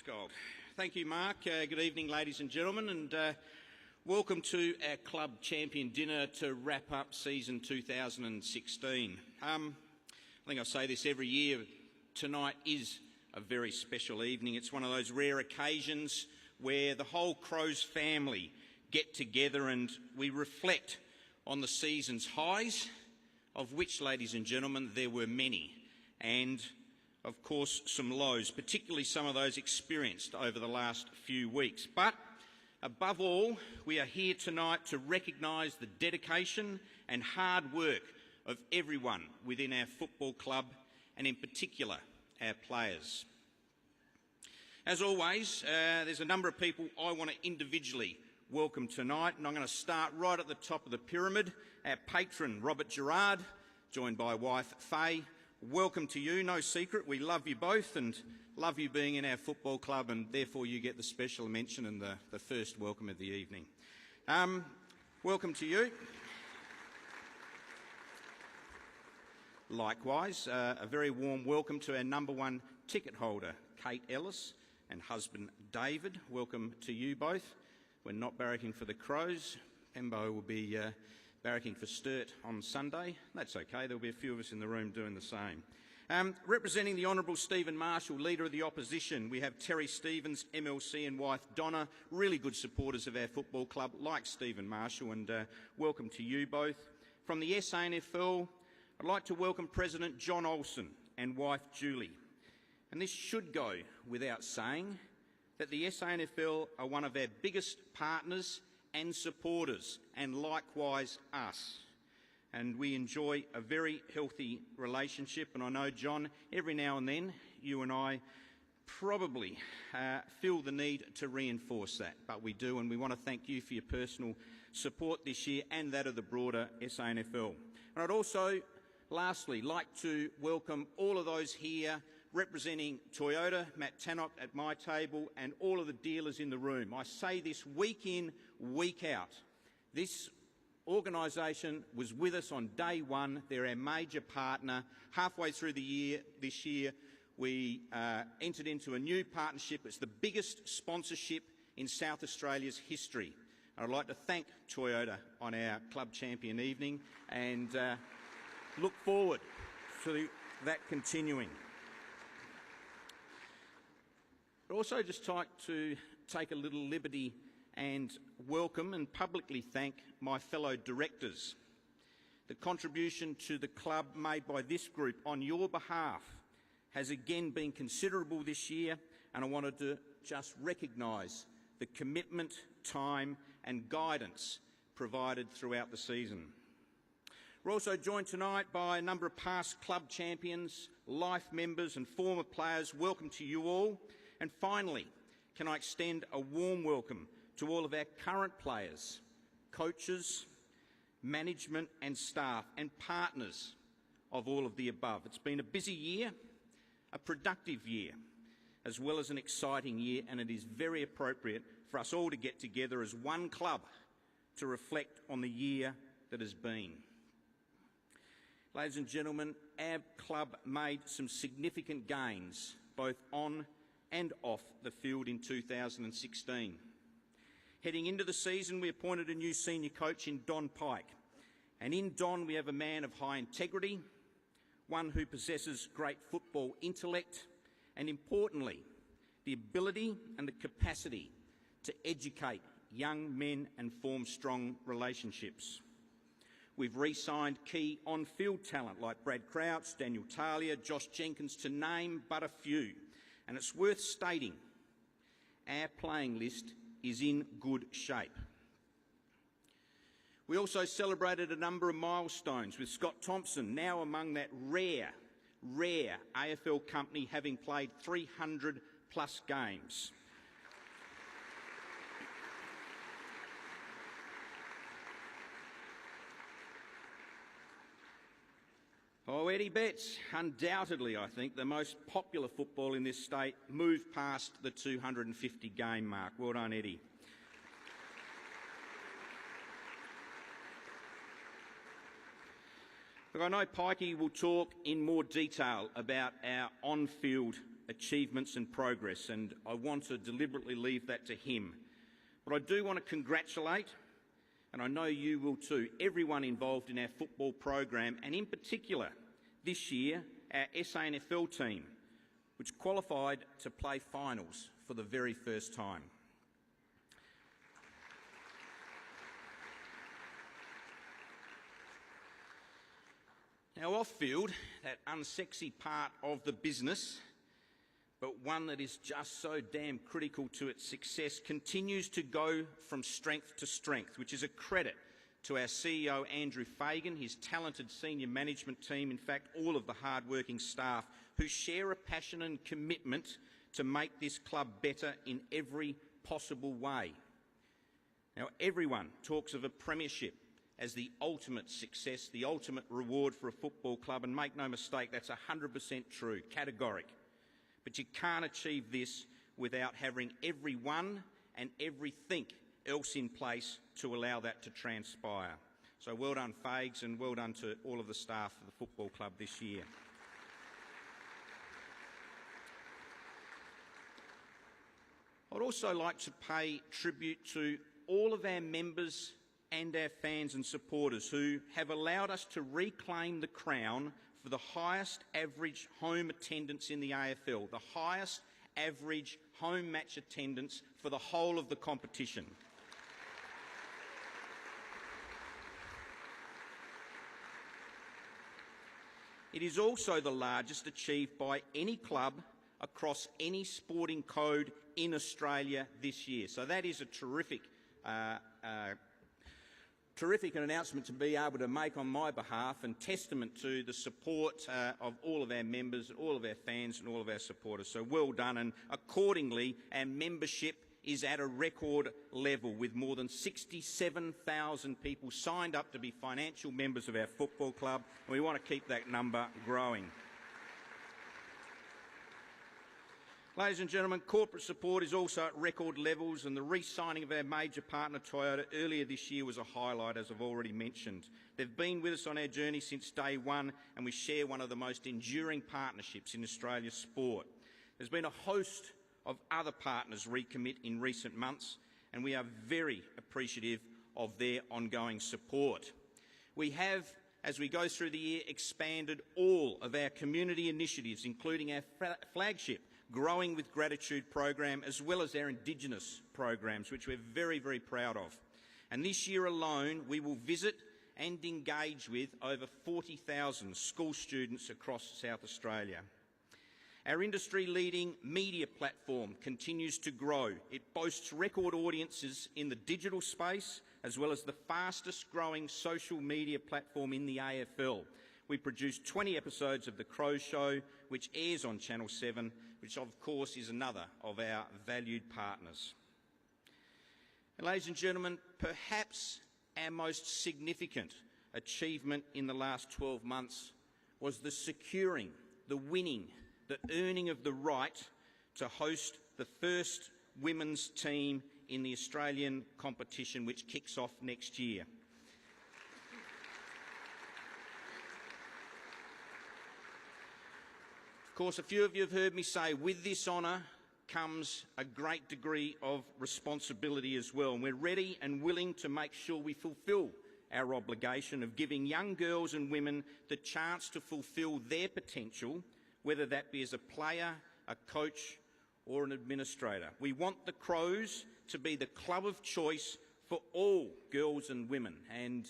Gold. Thank you, Mark. Good evening, ladies and gentlemen, and welcome to our club champion dinner to wrap up season 2016. I think I say this every year. Tonight is a very special evening. It's one of those rare occasions where the whole Crows family get together and we reflect on the season's highs, of which, ladies and gentlemen, there were many, and of course some lows, particularly some of those experienced over the last few weeks. But above all, we are here tonight to recognise the dedication and hard work of everyone within our football club, and in particular our players. As always, there's a number of people I want to individually welcome tonight, and I'm going to start right at the top of the pyramid. Our patron, Robert Gerard, joined by wife Faye. Welcome to you. No secret, we love you both and love you being in our football club, and therefore you get the special mention and the first welcome of the evening. Welcome to you. Likewise, a very warm welcome to our number one ticket holder, Kate Ellis, and husband David. Welcome to you both. We're not barracking for the Crows. Pembo will be barracking for Sturt on Sunday. That's okay, there'll be a few of us in the room doing the same. Representing the Honourable Stephen Marshall, Leader of the Opposition, we have Terry Stevens, MLC, and wife Donna, really good supporters of our football club, like Stephen Marshall, and welcome to you both. From the SANFL, I'd like to welcome President John Olsen and wife Julie. And this should go without saying that the SANFL are one of our biggest partners and supporters, and likewise us. And we enjoy a very healthy relationship, and I know, John, every now and then you and I probably feel the need to reinforce that, but we do, and we want to thank you for your personal support this year and that of the broader SANFL. And I'd also, lastly, like to welcome all of those here representing Toyota, Matt Tannock at my table, and all of the dealers in the room. I say this week in, week out. This organisation was with us on day one. They're our major partner. Halfway through the year, this year, we entered into a new partnership. It's the biggest sponsorship in South Australia's history. I'd like to thank Toyota on our club champion evening and look forward to that continuing. I'd also just like to take a little liberty and welcome and publicly thank my fellow directors. The contribution to the club made by this group on your behalf has again been considerable this year, and I wanted to just recognise the commitment, time and guidance provided throughout the season. We're also joined tonight by a number of past club champions, life members and former players. Welcome to you all. And finally, can I extend a warm welcome to all of our current players, coaches, management and staff and partners of all of the above. It's been a busy year, a productive year, as well as an exciting year, and it is very appropriate for us all to get together as one club to reflect on the year that has been. Ladies and gentlemen, our club made some significant gains, both on and off the field in 2016. Heading into the season, we appointed a new senior coach in Don Pike. And in Don, we have a man of high integrity, one who possesses great football intellect, and importantly, the ability and the capacity to educate young men and form strong relationships. We've re-signed key on-field talent like Brad Crouch, Daniel Talia, Josh Jenkins, to name but a few. And it's worth stating, our playing list is in good shape. We also celebrated a number of milestones with Scott Thompson, now among that rare AFL company, having played 300 plus games. Oh, Eddie Betts, undoubtedly, I think, the most popular football in this state, moved past the 250 game mark. Well done, Eddie. Look, I know Pikey will talk in more detail about our on-field achievements and progress, and I want to deliberately leave that to him. But I do want to congratulate, and I know you will too, everyone involved in our football program, and in particular this year our SANFL team, which qualified to play finals for the very first time. Now, off-field, that unsexy part of the business, but one that is just so damn critical to its success, continues to go from strength to strength, which is a credit to our CEO Andrew Fagan, his talented senior management team, in fact all of the hard-working staff who share a passion and commitment to make this club better in every possible way. Now, everyone talks of a premiership as the ultimate success, the ultimate reward for a football club, and make no mistake, that's 100% true, categoric. But you can't achieve this without having everyone and everything else in place to allow that to transpire. So well done, Fags, and well done to all of the staff of the football club this year. I'd also like to pay tribute to all of our members and our fans and supporters who have allowed us to reclaim the crown for the highest average home attendance in the AFL, the highest average home match attendance for the whole of the competition. It is also the largest achieved by any club across any sporting code in Australia this year. So that is a terrific announcement to be able to make on my behalf, and testament to the support of all of our members, all of our fans and all of our supporters. So well done, and accordingly our membership is at a record level with more than 67,000 people signed up to be financial members of our football club, and we want to keep that number growing. Ladies and gentlemen, corporate support is also at record levels, and the re-signing of our major partner Toyota earlier this year was a highlight, as I've already mentioned. They've been with us on our journey since day one, and we share one of the most enduring partnerships in Australia's sport. There's been a host of other partners recommit in recent months, and we are very appreciative of their ongoing support. We have, as we go through the year, expanded all of our community initiatives, including our flagship Growing with Gratitude program, as well as our Indigenous programs, which we're very, very proud of. And this year alone, we will visit and engage with over 40,000 school students across South Australia. Our industry-leading media platform continues to grow. It boasts record audiences in the digital space, as well as the fastest-growing social media platform in the AFL. We produced 20 episodes of The Crow Show, which airs on Channel 7, which of course is another of our valued partners. And ladies and gentlemen, perhaps our most significant achievement in the last 12 months was the securing, the winning, the earning of the right to host the first women's team in the Australian competition, which kicks off next year. Of course, a few of you have heard me say, with this honour comes a great degree of responsibility as well, and we're ready and willing to make sure we fulfil our obligation of giving young girls and women the chance to fulfil their potential, whether that be as a player, a coach or an administrator. We want the Crows to be the club of choice for all girls and women, and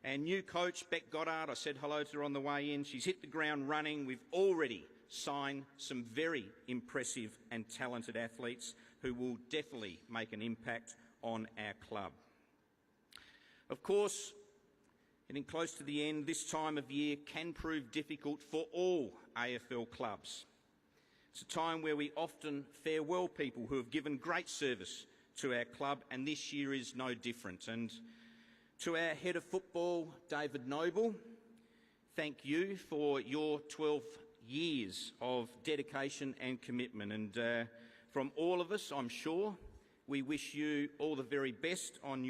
our new coach, Beck Goddard, I said hello to her on the way in. She's hit the ground running. We've already signed some very impressive and talented athletes who will definitely make an impact on our club. Of course, getting close to the end, this time of year can prove difficult for all AFL clubs. It's a time where we often farewell people who have given great service to our club, and this year is no different. And to our head of football, David Noble, thank you for your 12 years of dedication and commitment, and from all of us, I'm sure, we wish you all the very best on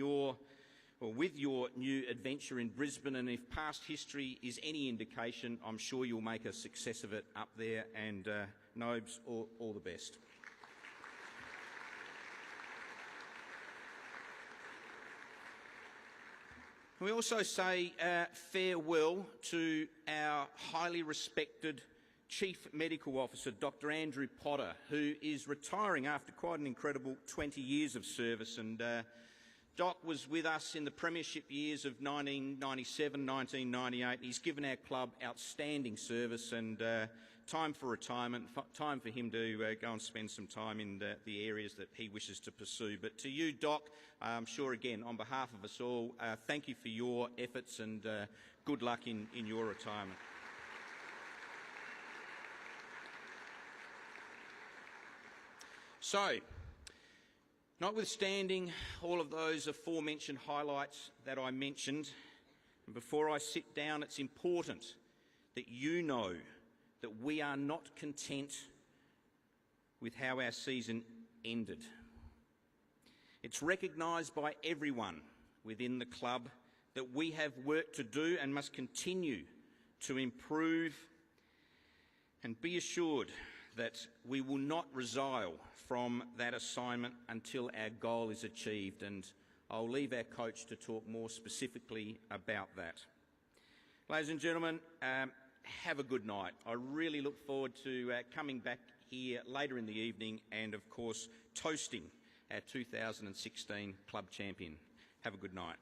with your new adventure in Brisbane, and if past history is any indication, I'm sure you'll make a success of it up there, and Nobes, all the best. We also say farewell to our highly respected Chief Medical Officer, Dr. Andrew Potter, who is retiring after quite an incredible 20 years of service. And Doc was with us in the premiership years of 1997, 1998. He's given our club outstanding service, and time for retirement, time for him to go and spend some time in the areas that he wishes to pursue. But to you, Doc, I'm sure again, on behalf of us all, thank you for your efforts, and good luck in your retirement. So, notwithstanding all of those aforementioned highlights that I mentioned, and before I sit down, it's important that you know that we are not content with how our season ended. It's recognised by everyone within the club that we have work to do and must continue to improve, and be assured that we will not resile from that assignment until our goal is achieved, and I'll leave our coach to talk more specifically about that. Ladies and gentlemen, have a good night. I really look forward to coming back here later in the evening and, of course, toasting our 2016 club champion. Have a good night.